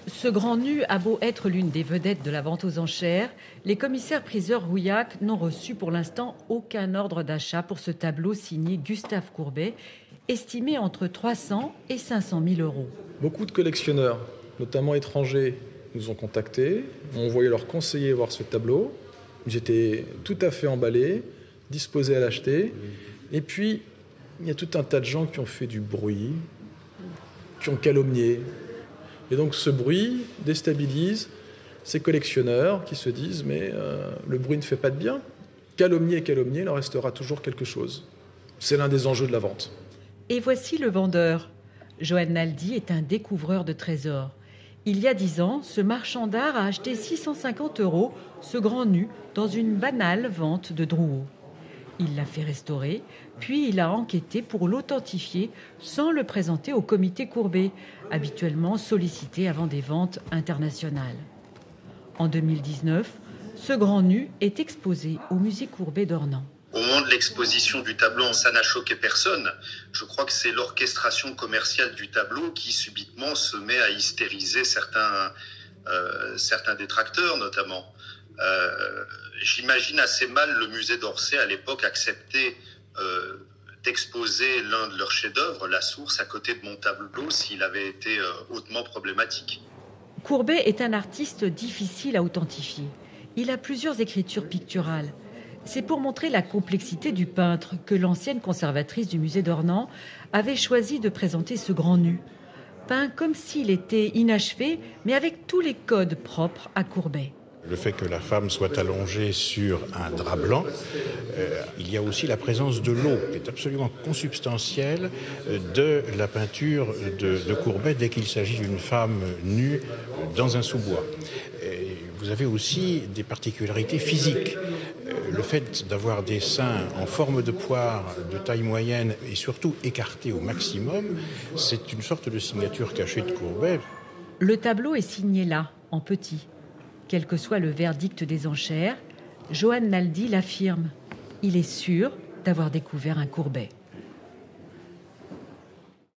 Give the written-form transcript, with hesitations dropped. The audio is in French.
Ce grand nu a beau être l'une des vedettes de la vente aux enchères, les commissaires-priseurs Rouillac n'ont reçu pour l'instant aucun ordre d'achat pour ce tableau signé Gustave Courbet, estimé entre 300 et 500 000 euros. Beaucoup de collectionneurs, notamment étrangers, nous ont contactés, ont envoyé leurs conseillers voir ce tableau. J'étais tout à fait emballé, disposé à l'acheter. Et puis, il y a tout un tas de gens qui ont fait du bruit, qui ont calomnié. Et donc ce bruit déstabilise ces collectionneurs qui se disent « mais le bruit ne fait pas de bien ». Calomnier et calomnier, il en restera toujours quelque chose. C'est l'un des enjeux de la vente. Et voici le vendeur. Johan Naldi est un découvreur de trésors. Il y a 10 ans, ce marchand d'art a acheté 650 € ce grand nu dans une banale vente de Drouot. Il l'a fait restaurer, puis il a enquêté pour l'authentifier sans le présenter au comité Courbet, habituellement sollicité avant des ventes internationales. En 2019, ce grand nu est exposé au musée Courbet d'Ornans. Au moment de l'exposition du tableau, ça n'a choqué personne. Je crois que c'est l'orchestration commerciale du tableau qui subitement se met à hystériser certains détracteurs notamment. J'imagine assez mal le musée d'Orsay à l'époque accepter d'exposer l'un de leurs chefs-d'œuvre, La Source, à côté de mon tableau s'il avait été hautement problématique. Courbet est un artiste difficile à authentifier. Il a plusieurs écritures picturales. C'est pour montrer la complexité du peintre que l'ancienne conservatrice du musée d'Ornans avait choisi de présenter ce grand nu. Peint comme s'il était inachevé, mais avec tous les codes propres à Courbet. Le fait que la femme soit allongée sur un drap blanc, il y a aussi la présence de l'eau, qui est absolument consubstantielle de la peinture de Courbet dès qu'il s'agit d'une femme nue dans un sous-bois. Et vous avez aussi des particularités physiques. Le fait d'avoir des seins en forme de poire, de taille moyenne et surtout écartés au maximum, c'est une sorte de signature cachée de Courbet. Le tableau est signé là, en petit. Quel que soit le verdict des enchères, Johan Naldi l'affirme. Il est sûr d'avoir découvert un Courbet.